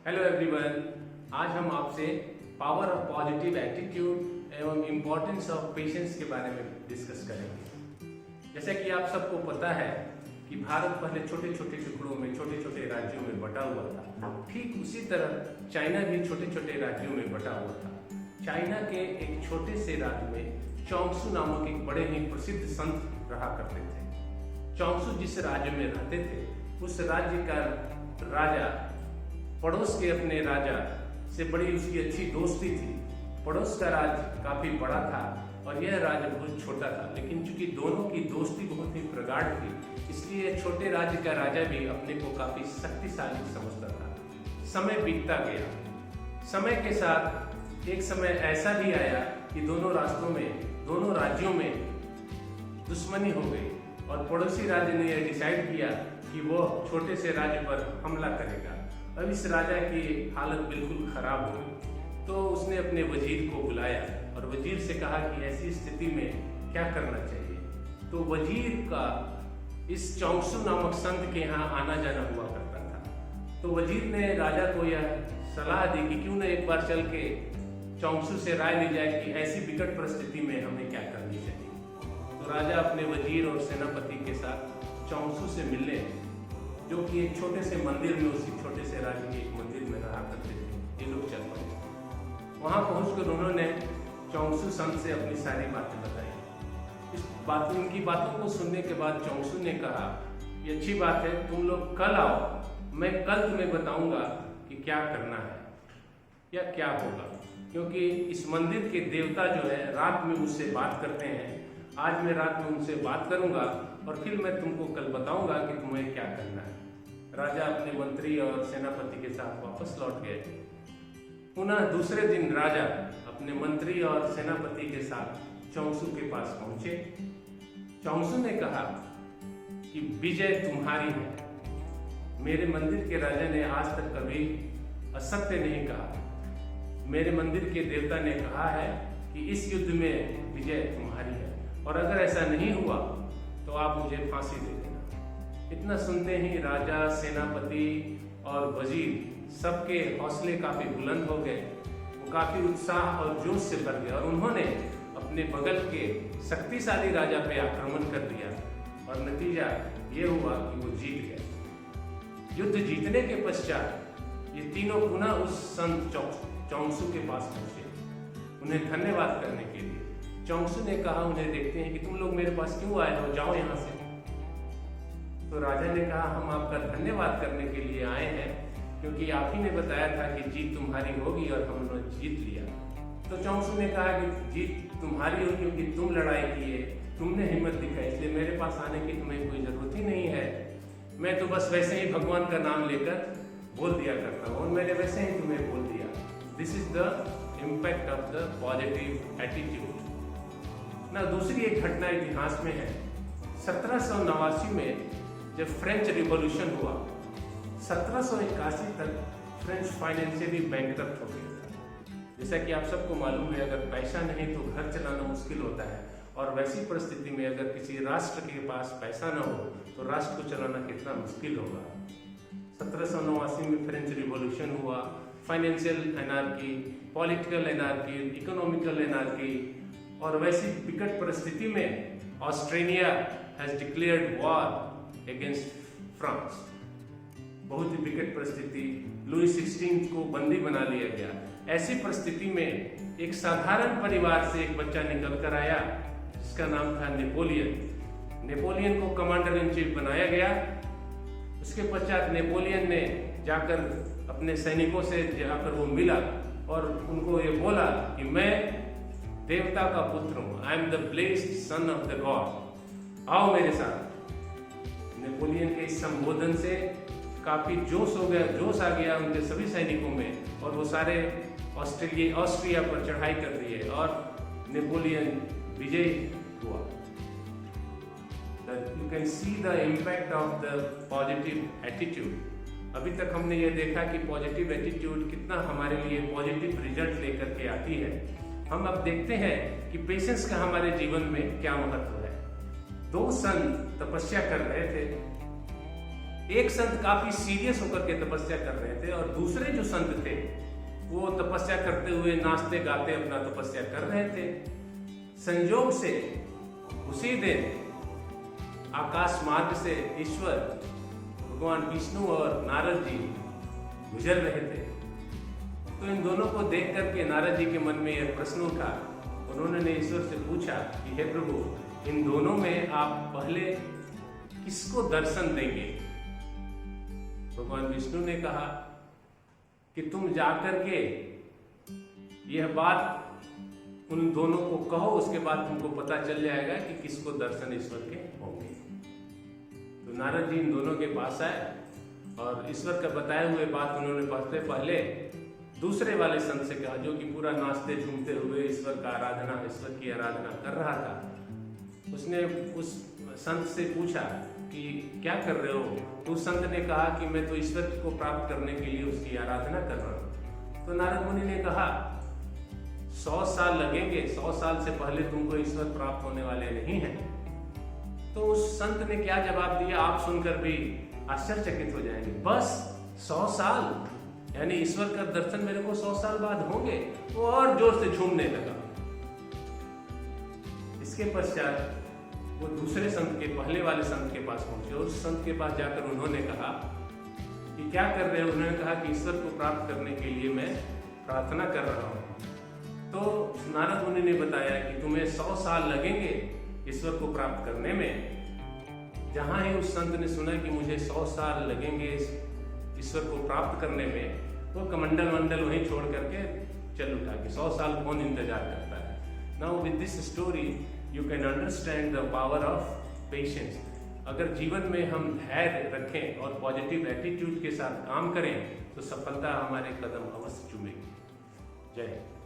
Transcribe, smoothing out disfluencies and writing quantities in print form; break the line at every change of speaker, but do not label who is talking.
Hello everyone, आज हम आपसे पावर ऑफ पॉजिटिव एटीट्यूड एवं इम्पोर्टेंस ऑफ पेशेंस के बारे में डिस्कस करेंगे। जैसा कि आप सबको पता है कि भारत पहले छोटे छोटे टुकड़ों में, छोटे छोटे राज्यों में बटा हुआ था। ठीक उसी तरह चाइना भी छोटे छोटे राज्यों में बटा हुआ था। चाइना के एक छोटे से राज्य में चोंगसू नामक एक बड़े ही प्रसिद्ध संत रहा करते थे। चोंगसू जिस राज्य में रहते थे, उस राज्य का राजा पड़ोस के अपने राजा से बड़ी उसकी अच्छी दोस्ती थी। पड़ोस का राज्य काफी बड़ा था और यह राज्य बहुत छोटा था, लेकिन चूंकि दोनों की दोस्ती बहुत ही प्रगाढ़ थी, इसलिए छोटे राज्य का राजा भी अपने को काफी शक्तिशाली समझता था। समय बीतता गया। समय के साथ एक समय ऐसा भी आया कि दोनों राज्यों में दुश्मनी हो गई और पड़ोसी राज्य ने यह डिसाइड किया कि वो छोटे से राज्य पर हमला करेगा। अब इस राजा की हालत बिल्कुल खराब हो गई, तो उसने अपने वजीर को बुलाया और वजीर से कहा कि ऐसी स्थिति में क्या करना चाहिए। तो वजीर का इस चोंगसू नामक संत के यहाँ आना जाना हुआ करता था। तो वजीर ने राजा को यह सलाह दी कि क्यों न एक बार चल के चोंगसू से राय ली जाए कि ऐसी विकट परिस्थिति में हमें क्या करनी चाहिए। तो राजा अपने वजीर और सेनापति के साथ चोंगसू से मिलने, जो कि एक छोटे से मंदिर में, उसी छोटे से राज्य के एक मंदिर में रहा करते थे, ये लोग चल पड़े। वहां पहुंचकर उन्होंने चोंगसू संत से अपनी सारी बातें बताई। उनकी बातों को सुनने के बाद चोंगसू ने कहा, ये अच्छी बात है, तुम लोग कल आओ, मैं कल तुम्हें बताऊंगा कि क्या करना है या क्या होगा, क्योंकि इस मंदिर के देवता जो है रात में मुझसे बात करते हैं। आज मैं रात में उनसे बात करूंगा और फिर मैं तुमको कल बताऊंगा कि तुम्हें क्या करना है। राजा अपने मंत्री और सेनापति के साथ वापस लौट गए। पुनः दूसरे दिन राजा अपने मंत्री और सेनापति के साथ चोंगसू के पास पहुंचे। चोंगसू ने कहा कि विजय तुम्हारी है। मेरे मंदिर के राजा ने आज तक कभी असत्य नहीं कहा। मेरे मंदिर के देवता ने कहा है कि इस युद्ध में विजय तुम्हारी है, और अगर ऐसा नहीं हुआ तो आप मुझे फांसी दे देना। इतना सुनते ही राजा, सेनापति और वजीर सबके हौसले काफी बुलंद हो गए। वो काफी उत्साह और जोश से भर गए और उन्होंने अपने बगल के शक्तिशाली राजा पे आक्रमण कर दिया और नतीजा ये हुआ कि वो जीत गए। युद्ध जीतने के पश्चात ये तीनों पुनः उस संत चोंगसू के पास पहुंचे उन्हें धन्यवाद करने के लिए। चोंगसू ने कहा, उन्हें देखते हैं कि तुम लोग मेरे पास क्यों आए हो, जाओ यहाँ से। तो राजा ने कहा, हम आपका धन्यवाद करने के लिए आए हैं, क्योंकि आप ही ने बताया था कि जीत तुम्हारी होगी और हमने जीत लिया। तो चोंगसू ने कहा कि जीत तुम्हारी होगी क्योंकि तुम लड़ाई किए, तुमने हिम्मत दिखाई, इसलिए मेरे पास आने की तुम्हें कोई जरूरत ही नहीं है। मैं तो बस वैसे ही भगवान का नाम लेकर बोल दिया करता हूँ और मैंने वैसे ही तुम्हें बोल दिया। This is the impact of the positive attitude. ना दूसरी एक घटना इतिहास में है। 1789 में जब फ्रेंच रिवॉल्यूशन हुआ, 1781 तक फ्रेंच फाइनेंशियली बैंकरप्ट हो गया था। जैसा कि आप सबको मालूम है, अगर पैसा नहीं तो घर चलाना मुश्किल होता है, और वैसी परिस्थिति में अगर किसी राष्ट्र के पास पैसा न हो तो राष्ट्र को चलाना कितना मुश्किल होगा। 1789 में फ्रेंच रिवॉल्यूशन हुआ। Financial anarchy, political anarchy, economical anarchy, और वैसी विकट परिस्थिति में Australia has declared war against France. बहुत ही विकट परिस्थिति, लुई 16 को बंदी बना लिया गया। ऐसी परिस्थिति में एक साधारण परिवार से एक बच्चा निकल कर आया जिसका नाम था नेपोलियन। नेपोलियन को कमांडर इन चीफ बनाया गया। उसके पश्चात नेपोलियन ने जाकर अपने सैनिकों से जाकर वो मिला और उनको ये बोला कि मैं देवता का पुत्र हूं, I am the blessed son of the God, आओ मेरे साथ। नेपोलियन के इस संबोधन से काफी जोश आ गया उनके सभी सैनिकों में, और वो सारे ऑस्ट्रिया पर चढ़ाई कर दिए और नेपोलियन विजयी हुआ। You can see the impact of the positive attitude. अभी तक हमने ये देखा कि पॉजिटिव एटीट्यूड कितना हमारे लिए पॉजिटिव रिजल्ट लेकर के आती है। हम अब देखते हैं कि पेशेंस का हमारे जीवन में क्या महत्व है। 2 संत तपस्या कर रहे थे। एक संत काफी सीरियस होकर के तपस्या कर रहे थे और दूसरे जो संत थे वो तपस्या करते हुए नाचते गाते अपना तपस्या कर रहे थे। संयोग से उसी दिन आकाश मार्ग से ईश्वर भगवान विष्णु और नारद जी गुजर रहे थे। तो इन दोनों को देख करके नारद जी के मन में यह प्रश्न उठा। उन्होंने ईश्वर से पूछा कि हे प्रभु, इन दोनों में आप पहले किसको दर्शन देंगे? भगवान विष्णु ने कहा कि तुम जाकर के यह बात उन दोनों को कहो, उसके बाद तुमको पता चल जाएगा कि किसको दर्शन ईश्वर के होंगे। तो नारद जी इन दोनों के पास आए और ईश्वर का बताए हुए बात उन्होंने पहले दूसरे वाले संत से कहा, जो कि पूरा नाचते झूमते हुए ईश्वर की आराधना कर रहा था। उसने उस संत से पूछा कि क्या कर रहे हो? तो उस संत ने कहा कि मैं तो ईश्वर को प्राप्त करने के लिए उसकी आराधना कर रहा हूँ। तो नारद मुनि ने कहा 100 साल लगेंगे, 100 साल से पहले तुमको ईश्वर प्राप्त होने वाले नहीं है। तो उस संत ने क्या जवाब दिया, आप सुनकर भी आश्चर्यचकित हो जाएंगे। बस 100 साल, यानी ईश्वर का दर्शन मेरे को 100 साल बाद होंगे? वो और जोर से झूमने लगा। इसके पश्चात वो दूसरे संत के, पहले वाले संत के पास पहुंचे और उस संत के पास जाकर उन्होंने कहा कि क्या कर रहे हो? उन्होंने कहा कि ईश्वर को प्राप्त करने के लिए मैं प्रार्थना कर रहा हूँ। तो नारद मुनि ने बताया कि तुम्हें 100 साल लगेंगे ईश्वर को प्राप्त करने में। जहां ही उस संत ने सुना कि मुझे 100 साल लगेंगे ईश्वर को प्राप्त करने में, वो कमंडल वहीं छोड़ करके चल उठा कि 100 साल कौन इंतजार करता है। Now with this story you can understand the power of patience. अगर जीवन में हम धैर्य रखें और पॉजिटिव एटीट्यूड के साथ काम करें तो सफलता हमारे कदम अवश्य चूमेगी। जय हिंद।